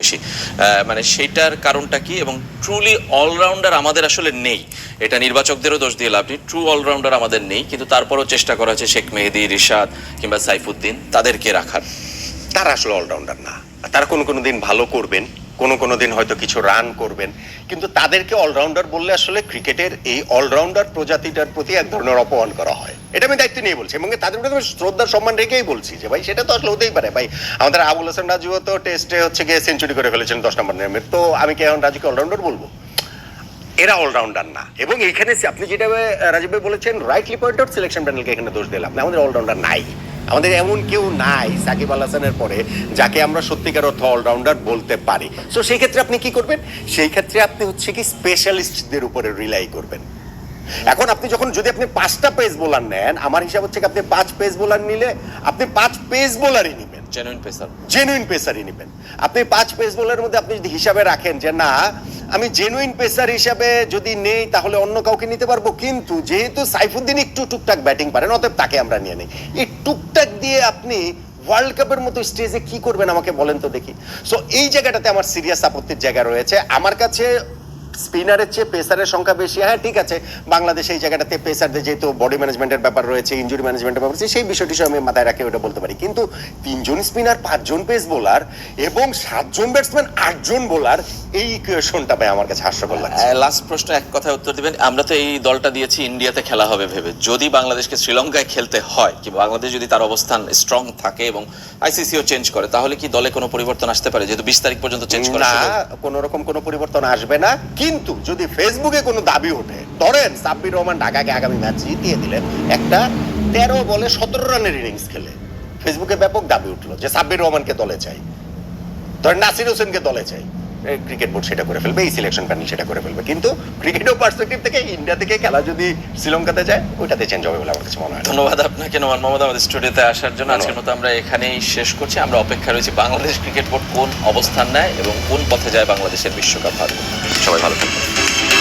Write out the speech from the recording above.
বেশি, মানে সেইটার কারণটা কি? এবং ট্রুলি অলরাউন্ডার আমাদের আসলে নেই, এটা নির্বাচকদেরও দোষ দিয়ে লাভ নেই, ট্রু অলরাউন্ডার আমাদের নেই, কিন্তু তারপরও চেষ্টা করা হচ্ছে শেখ মেহেদী, রিশাদ কিংবা সাইফুদ্দিন তাদেরকে রাখার। তারা আসলে অলরাউন্ডার না, তারা কোনো কোনো দিন ভালো করবেন, কোনো কোনো দিন হয়তো কিছু রান করবেন, কিন্তু তাদেরকে অলরাউন্ডার বললে আসলে ক্রিকেটের এই অলরাউন্ডার প্রজাতিটার প্রতি এক ধরনের অপমান করা হয়। এটা আমি দায়িত্ব নিয়ে বলছি এবং তাদের প্রতি শ্রদ্ধা সম্মান রেখেই বলছি যে ভাই সেটা তো আসলে হতেই পারে। ভাই আমাদের আবুল হাসান রাজুও তো টেস্টে হচ্ছে গিয়ে সেঞ্চুরি করে ফেলেছেন 10 নম্বর নেমে, তো আমি কি এখন রাজুকে অলরাউন্ডার বলবো? এরা অলরাউন্ডার না। এবং এইখানে আপনি যেটা রাজীব ভাই বলেছেন রাইটলি পয়েন্ট আউট, সিলেকশন প্যানেলকে এখানে দোষ দিলাম না, আমাদের অলরাউন্ডার নাই। আমাদের এমন কেউ নাই সাকিব আল হাসানের পরে যাকে আমরা সত্যিকার অর্থ অলরাউন্ডার বলতে পারি। সো সেই ক্ষেত্রে আপনি কি করবেন? সেই ক্ষেত্রে আপনি হচ্ছে কি স্পেশালিস্টদের উপরে রিলাই করবেন। এখন আপনি যখন যদি আপনি 5টা পেস বোলার নেন, আমার হিসাব হচ্ছে কি আপনি 5 পেস বোলার নিলে আপনি 5 পেস বোলারই নেবেন, জেনুইন পেসারই নেবেন। আপনি 5 পেস বোলারের মধ্যে আপনি যদি হিসাবে রাখেন যে না আমি জেনুইন পেসার হিসাবে যদি নেই তাহলে অন্য কাউকে নিতে পারবো, কিন্তু যেহেতু সাইফুদ্দিন একটু টুকটাক ব্যাটিং পারেন অতএব তাকে আমরা নিয়ে নেই। এই টুকটাক দিয়ে আপনি ওয়ার্ল্ড কাপের মতো স্টেজে কি করবেন আমাকে বলেন তো দেখি। সো এই জায়গাটাতে আমার সিরিয়াস আপত্তির জায়গা রয়েছে। আমার কাছে স্পিনারের চেয়ে পেসারের সংখ্যা বেশি। হ্যাঁ ঠিক আছে, বাংলাদেশে এই জায়গাটাতে পেসারদের যেহেতু বডি ম্যানেজমেন্টের ব্যাপার রয়েছে, ইনজুরি ম্যানেজমেন্টের ব্যাপার রয়েছে, সেই বিষয়টি আমি মাথায় রাখে ওটা বলতে পারি, কিন্তু 3 জন স্পিনার, 5 জন পেস বোলার এবং 7 জন ব্যাটসম্যান, 8 জন বোলার, এই ইকুয়েশনটা ভাই আমার কাছে হাস্যকর লাগছে। লাস্ট প্রশ্ন এক কথায় উত্তর দিবেন। আমরা তো এই দলটা দিয়েছি ইন্ডিয়াতে খেলা হবে ভেবে, যদি বাংলাদেশকে শ্রীলঙ্কায় খেলতে হয় কিংবা বাংলাদেশ যদি তার অবস্থান স্ট্রং থাকে এবং আইসিসিও চেঞ্জ করে, তাহলে কি দলে কোনো পরিবর্তন আসতে পারে? যেহেতু 20 তারিখ পর্যন্ত চেঞ্জ করা না, কোনো রকম কোনো পরিবর্তন আসবে না। কিন্তু যদি ফেসবুকে কোনো দাবি ওঠে, ধরেন সাব্বির রহমান ঢাকাকে আগামী ম্যাচ জিতিয়ে দিলেন, একটা 13 বলে 17 রানের ইনিংস খেলে ফেসবুকে ব্যাপক দাবি উঠলো যে সাব্বির রহমানকে দলে চাই, ধরেন নাসির হোসেনকে দলে চাই, ক্রিকেট বোর্ড সেটা করে ফেলবে, এই সিলেকশন প্যানেল সেটা করে ফেলবে। কিন্তু ক্রিকেটের পার্সপেক্টিভ থেকে ইন্ডিয়া থেকে খেলা যদি শ্রীলঙ্কাতে যায় ওইটাতে চেঞ্জ হবে বলে আমার কাছে মনে হয়। ধন্যবাদ আপনাকে নোমান মোহাম্মদ আমাদের স্টুডিওতে আসার জন্য। আজকের মতো আমরা এখানেই শেষ করছি। আমরা অপেক্ষা রয়েছি বাংলাদেশ ক্রিকেট বোর্ড কোন অবস্থান নেয় এবং কোন পথে যায় বাংলাদেশের বিশ্বকাপ ভারত। সবাই ভালো থাকবেন।